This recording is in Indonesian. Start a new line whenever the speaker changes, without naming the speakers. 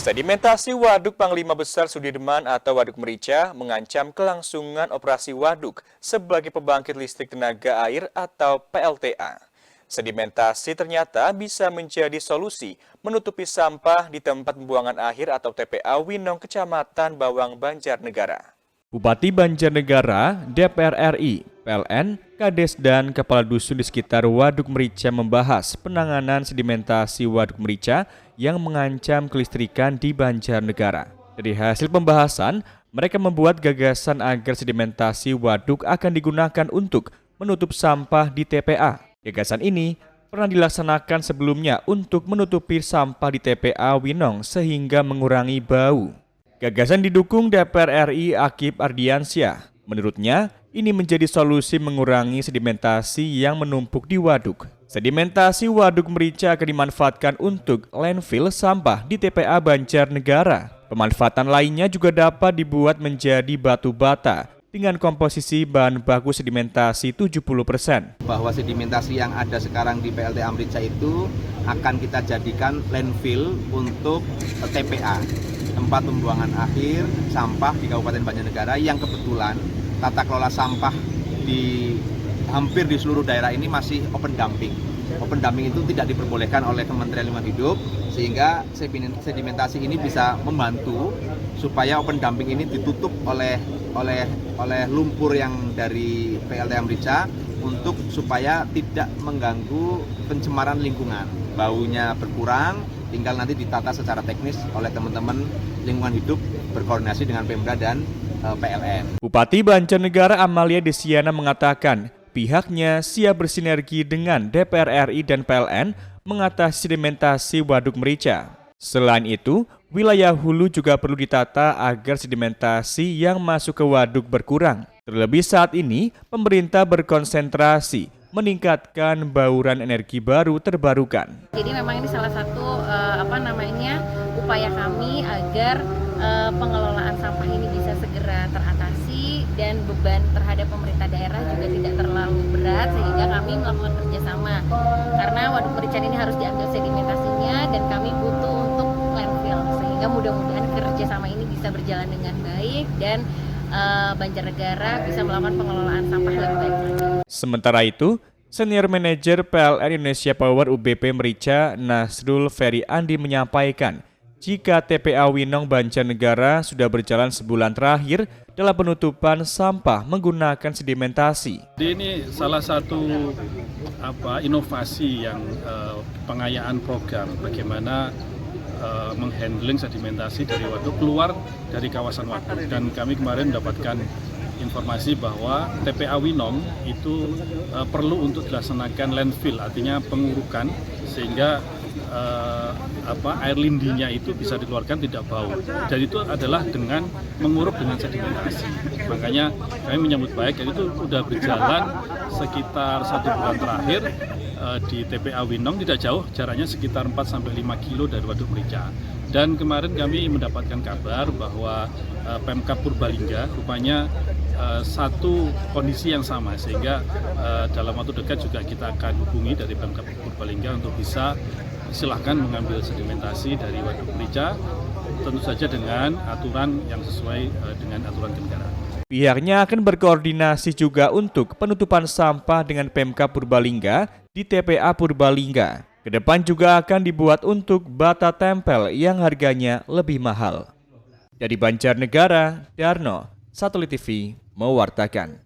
Sedimentasi Waduk Panglima Besar Sudirman atau Waduk Merica mengancam kelangsungan operasi waduk sebagai pembangkit listrik tenaga air atau PLTA. Sedimentasi ternyata bisa menjadi solusi menutupi sampah di tempat pembuangan akhir atau TPA Winong, Kecamatan Bawang, Banjarnegara. Bupati Banjarnegara, DPR RI, PLN, Kades, dan Kepala Dusun di sekitar Waduk Merica membahas penanganan sedimentasi Waduk Merica yang mengancam kelistrikan di Banjarnegara. Dari hasil pembahasan, mereka membuat gagasan agar sedimentasi waduk akan digunakan untuk menutup sampah di TPA. Gagasan ini pernah dilaksanakan sebelumnya untuk menutupi sampah di TPA Winong sehingga mengurangi bau. Gagasan didukung DPR RI Akip Ardiansyah. Menurutnya, ini menjadi solusi mengurangi sedimentasi yang menumpuk di waduk. Sedimentasi Waduk Merica akan dimanfaatkan untuk landfill sampah di TPA Banjarnegara. Pemanfaatan lainnya juga dapat dibuat menjadi batu bata dengan komposisi bahan baku sedimentasi 70%.
Bahwa sedimentasi yang ada sekarang di PLTA Merica itu akan kita jadikan landfill untuk TPA, tempat pembuangan akhir sampah di Kabupaten Banjarnegara, yang kebetulan tata kelola sampah di hampir di seluruh daerah ini masih open dumping. Open dumping itu tidak diperbolehkan oleh Kementerian Lingkungan Hidup, sehingga sedimentasi ini bisa membantu supaya open dumping ini ditutup oleh lumpur yang dari PLTA Merica untuk supaya tidak mengganggu pencemaran lingkungan. Baunya berkurang, tinggal nanti ditata secara teknis oleh teman-teman lingkungan hidup berkoordinasi dengan Pemda dan PLN.
Bupati Banjarnegara Amalia Desiana mengatakan pihaknya siap bersinergi dengan DPR RI dan PLN mengatasi sedimentasi Waduk Merica. Selain itu, wilayah hulu juga perlu ditata agar sedimentasi yang masuk ke waduk berkurang. Terlebih saat ini, pemerintah berkonsentrasi meningkatkan bauran energi baru terbarukan.
Jadi memang ini salah satu upaya kami agar pengelolaan sampah ini bisa segera teratasi dan beban terhadap pemerintah daerah juga tidak terlalu berat, sehingga kami melakukan kerjasama. Karena Waduk Merica ini harus diambil sedimentasinya dan kami butuh untuk landfill, sehingga mudah-mudahan kerjasama ini bisa berjalan dengan baik dan Banjarnegara bisa melakukan pengelolaan sampah lebih baik lagi. Sementara itu, Senior Manajer PLN Indonesia Power UBP Merica, Nasrul Ferry Andi menyampaikan, jika TPA Winong Banjarnegara sudah berjalan sebulan terakhir dalam penutupan sampah menggunakan sedimentasi.
Ini salah satu inovasi yang pengayaan program bagaimana menghandling sedimentasi dari waduk keluar dari kawasan waduk, dan kami kemarin mendapatkan informasi bahwa TPA Winong itu perlu untuk dilaksanakan landfill, artinya pengurukan, sehingga air lindinya itu bisa dikeluarkan tidak bau, dan itu adalah dengan menguruk dengan sedimentasi. Makanya kami menyambut baik, dan itu sudah berjalan sekitar 1 bulan terakhir di TPA Winong, tidak jauh, jaraknya sekitar 4-5 kilo dari Waduk Merica. Dan kemarin kami mendapatkan kabar bahwa Pemkab Purbalingga rupanya satu kondisi yang sama, sehingga dalam waktu dekat juga kita akan hubungi dari Pemkab Purbalingga untuk bisa silahkan mengambil sedimentasi dari Waduk Merica, tentu saja dengan aturan yang sesuai dengan aturan kenegaraan.
Pihaknya akan berkoordinasi juga untuk penutupan sampah dengan Pemkab Purbalingga di TPA Purbalingga. Kedepan juga akan dibuat untuk bata tempel yang harganya lebih mahal. Dari Banjarnegara, Darno, Satelit TV mewartakan.